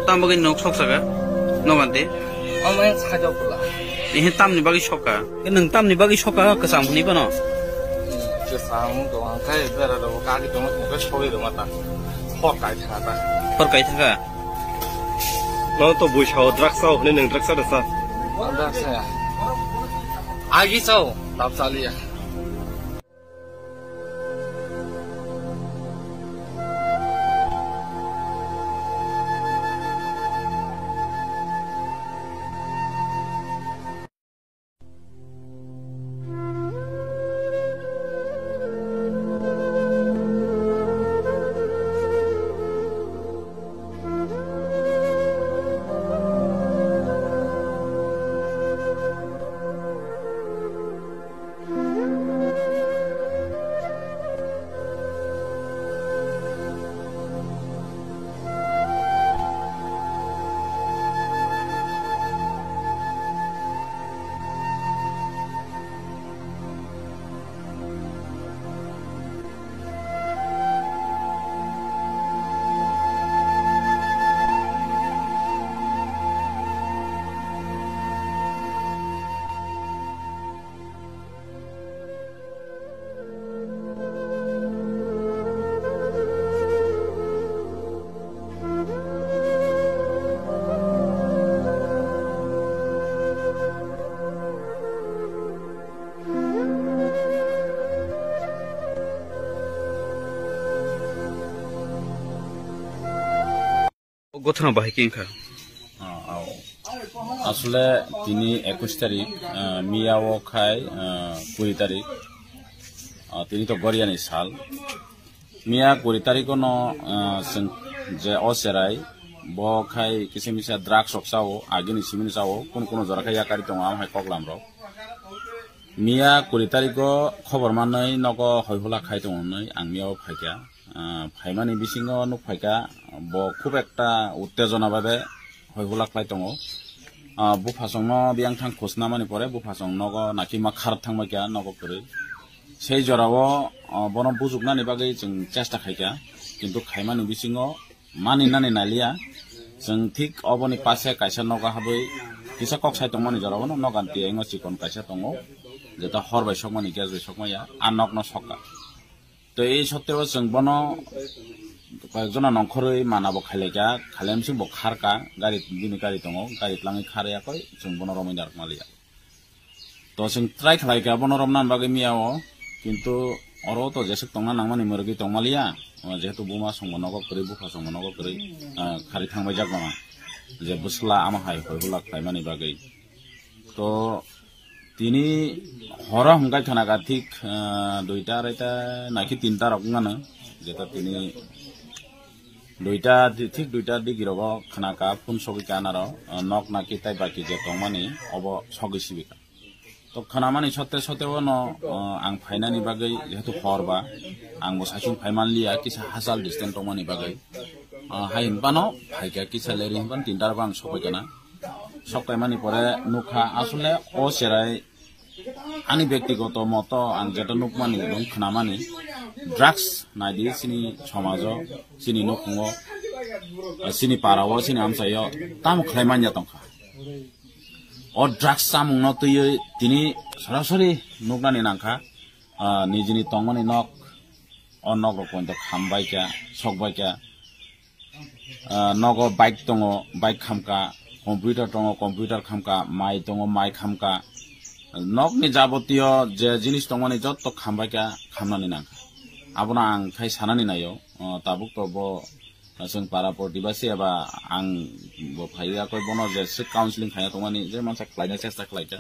tam bagin nok sok saga nogante amai sajok pula ini tam ni bagi soka nang tam ni bagi soka kesam ni bano kesam to angkai bera do kaki to ko soi do mata hor kai thaga lo to bui chao drugs sau ne nang drugs sa da sa drugs ya agi sau tap salia গঠন বাহিকিং খা আসলে তিনি 21 তারিখ Miao খাই 20 তারিখ তিনি তো গরিয়ানি সাল মিয়া 20 তারিখ ন যে অসেরাই ব খাই কিসিমিসা ড্রাগস অকসাও আগিনি সিমিনি সাও কোন জরাখাই আকারি দং আমহাই কগলাম র মিয়া 20 তারিখ খবর মানই নগ হইহলা খাই দং নই আং মিয়াও ফাইকা ফাইমানি বিসিং নুক ফাইকা ব খুব একটা উত্তেজনা ভাবে হইহলা খাই দং বুফাসং বিয়াং থাং খোসনা মানি পরে বুফাসং নগ নাকি মা খার থাং মাইকা নগ করে সেই জরাও বন বুজুকনানি বাগै जों চেষ্টা খাইকা কিন্তু খাইমানি বিসিং মানি নানি নালিয়া जों ঠিক অবনি পাশে কাইসা নগা হাবৈ কিসা কক সাই দংমানি জরাও নগান্তি এঙ্গ চিকন কাইসা দङ যেটা হরবাই সকমানি গেজবাই সকমাইয়া আনক ন সকা তো এই সত্ত্বেও जों বন কয়েকজন নখরই মানাবো খাইলেকা খালেমসিং ব খারকা গাড়ি দিনি গাড়ি দङ গাড়ি লাङै খারাयाखै जों বন রমাইনার মালিয়া তো जों ট্রাই খালাইকা বন রমনান বাগै মিয়াও কিন্তু অর তো যেসক দংনা নাংমানি মরগি দংমালিয়া যেহেতু বুমা সংবনগ করে বুফা সংবনগ করে খারি থাংবাই জাগনা যে বুসলা আমাহাই হইহুলা খাইমানি বাগै তো তিনি হর হংগাই থানাকা ঠিক 2টা আড়াইটা নাকি 3টা রকমানো যেটা তিনি 2টা ঠিক 2টার দিগিরব খানাকা ফোন সগিকা নার নক নাকি তাই বাকি যে দংমানি অব সগি সিবিকা তো খানামানি সত্তে সত্তেও ন আং ফাইনানি বাগै যেহেতু হরবা आंबो साइसुं फाइमानलिया किसा हासाल डिस्टेंस दंमानि बागै हाइनबानो फाइका किसा लेरि हनबान 3टार बां सफायगाना सकायमानि परे नुखा आसले ओ सेराय आनि व्यक्तिगत मत आं जेटा नुकमानि दं खानामानि ड्राग्स नाइदि सिनि समाज सिनि नखुङो सिनि पाराव सिनि आमसायो ताम खलायमानिया दंखा ओ ड्राग्स सामुं न तयै तिनि सरासरि नुकनानि नांखा निजिनि तंमानि नक অনক রকম তো খামবাইকা সকবাইকা নগ বাইক দङ বাইক খামকা কম্পিউটার দङ কম্পিউটার খামকা মাই দङ মাই খামকা নকনি যাবতীয় যে জিনিস দङনি যত খামবাইকা খামনানি নাंखा আবনা आं खाय सानानि नायो ताबुक तो ब जों पारापर दिबासि एबा आं ब फाइयाखै बन जे काउन्सिलिं खाया दङनि जे मानसा खालायनो चेष्टा खालायका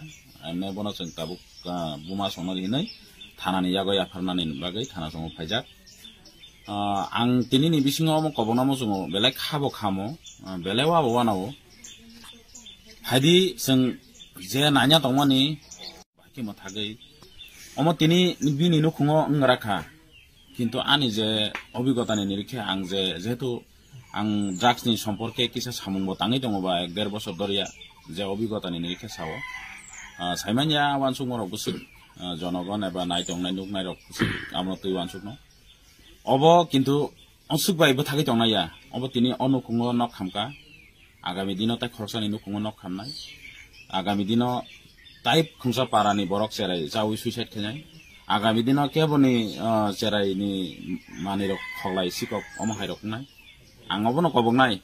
एमने बन जों ताबुक बुमा संनानि हिनै थानानि यागै आफारनानि बागै थाना सङ फाइजाक आं तिनिनि बिसिङाव म कबनामो जोङो बेलाय खाबो खामो बेलाय वाबो वानावो हादि जों जे नाnya दङनि बाखि म थागै अम तिनि बिनि नखुङो अंगराखा কিন্তু आनि जे अभिज्ञतानि निरिखे आं जे जेहेतु आं ड्राग्सनि सम्पर्के किसा सामुंबो ताङै दङबा 1.5 বছর दरिया जे अभिज्ञतानि निरिखे सावो साइमानिया वानसुमराव बुसु জনগণ এবা নাই দংনাই নুক নাই রক আমরা তুই ওয়ানসুক ন অব কিন্তু অসুক বাইবো থাকি দংনাইয়া অব তিনি অনুকুঙ্গ নক খামকা agami dino tai khoroksa ni nukungo nok khamnai agami dino type khungsa parani borok cherai jawi suicide khenai agami dino keboni cherai ni mani rok khoglai sikok omo hairok nai angobono kobongnai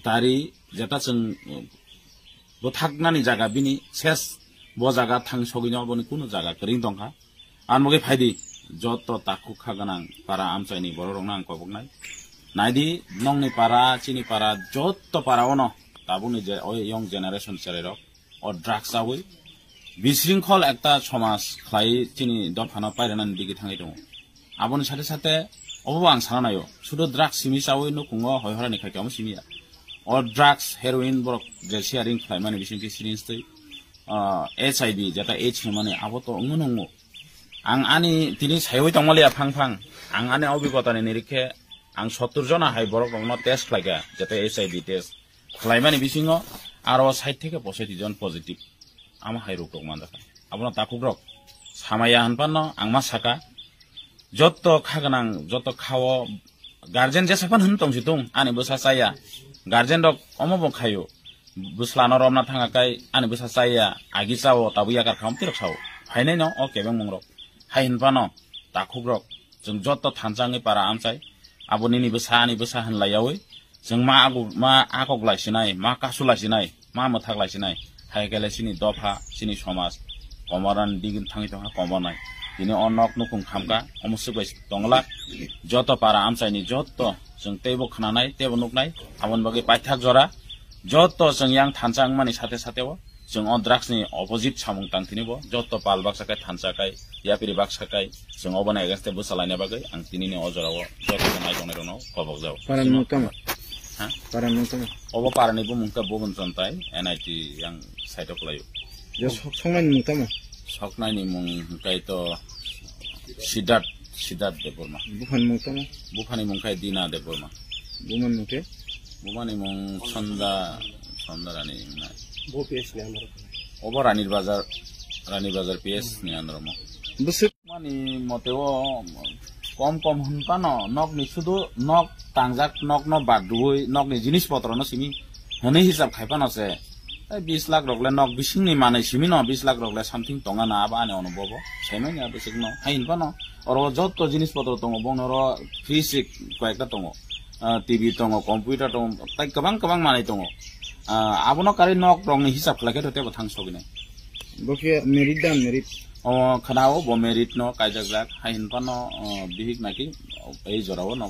dari jeta chung bo thaknani jaga bini ses bo jaga thang sogino boni kuno jaga kring dongkha anmoge phaidi joto taku khaganang para amchaini borok nang kobongnai naidi nongni para chini para joto para ono tabuni je oi young generation cherai rok o drugs awi বিশৃঙ্খল একটা সমাজ খাই চিনি দফানো পাইরানানি দিকে থাঙি দङ আবনি সাথে সাথে অববা আं সানানাयो শুধু drugs Simi চাওই নুকুङो হয়হরানি খাইকাमो सिमिया अ drugs heroin बरक जे शेयारिं खालामनानै बिसिंखि सिरिंस तै एचआईवी जेटा एच माने आबोतो अंगनंगो आं आनि तिनि सायoi दंमलिया फांफां आं आनि अभिगतानि निरिखे आं 70 जना हाय बरक दंनो टेस्ट खालायगा जेटा एचआईवी टेस्ट खालामनानै बिसिङो आरो साइड থেকে 65 জন पजिटिभ आमा हाइरुक रक मानदाखा आबना ताकुग्रक सामाया हनपानो आंमा साका जत्तो खागनां जत्तो खाओ गार्जेन जेसाफान हन तंसि दं आनि बोसा साया गार्जेन रक अमबो खायो बुस्लानो रमना थांगाकाय आनि बोसा साया आगि चाओ ताबुया कार खाम तिरक साओ फाइनाय न ओके बें मंग्रक हाइ हनपानो ताकुग्रक जों जत्तो थानजाङै पारा आमचाय आबोनिनि बोसा हनलायावै जों मा आगगलायसिनाय मा कासुलायसिनाय मा मोथागलायसिनाय हायगेले सिनि दफा सिनि समाज कमरान दिगिन थाङि दङा कमनाय दिने अनक नुकुं खामगा अमुसुबाय दंला जत पारा आमचाइनि जत जों तेबो खनानाय तेबो नुकनाय आबन बगे पाइथाक जरा जत जों यां थानचां मानि साथे साथेव जों अ ड्राग्सनि अपोजिट सामुं तांथिनिबो जत पाल बाक्साकाय थानचाकाय यापिरि बाक्साकाय जों अबना एगेन्स्ट बोसालायना बागै आं तिनिनि अजराव जत नाय दंनाय दङ खबक जाव पारान नुतम अबो पारानिबो मुंका बगन जनताय एनआईटी यां साइटअप लायो जो संनायनि नुतम सकनायनि मुंकाय तो सिद्धार्थ देबबर्मा बुफान नुतम बुफानि मुंकाय दिना देबबर्मा बुमन नुते बुमानि मुं सन्दारानि ना बो पेस ने आमर अबो रानी बाजार पेस नि आन्द्रम बुसु मानि मतेओ कम हनपानो नक नि सुदु नक तांजाक नक न बादुय नक नि जिनिस पत्र न सिमी हने हिसाब खायपानो से 20 लाख रगले नक बिसिंनि माने सिमी न 20 लाख रगले सामथिं तंगा ना आबा आने अनुभव सेमैनि आ बिसिक न हाइनपानो अर जत्तो जिनिस पत्र दङ बंनरो फ्रिसिक कयेकटा दङ टीवी दङ कम्प्युटार दङ ताइ गोबां माने दङ आबनो कारि नक रंनि हिसाब खालाके ततेबो थांसगिने बके मेरिट दान मेरिट खनाओ बो मेरिट न कायजाक हाइनपानो बिहिक नाकि ए जराव न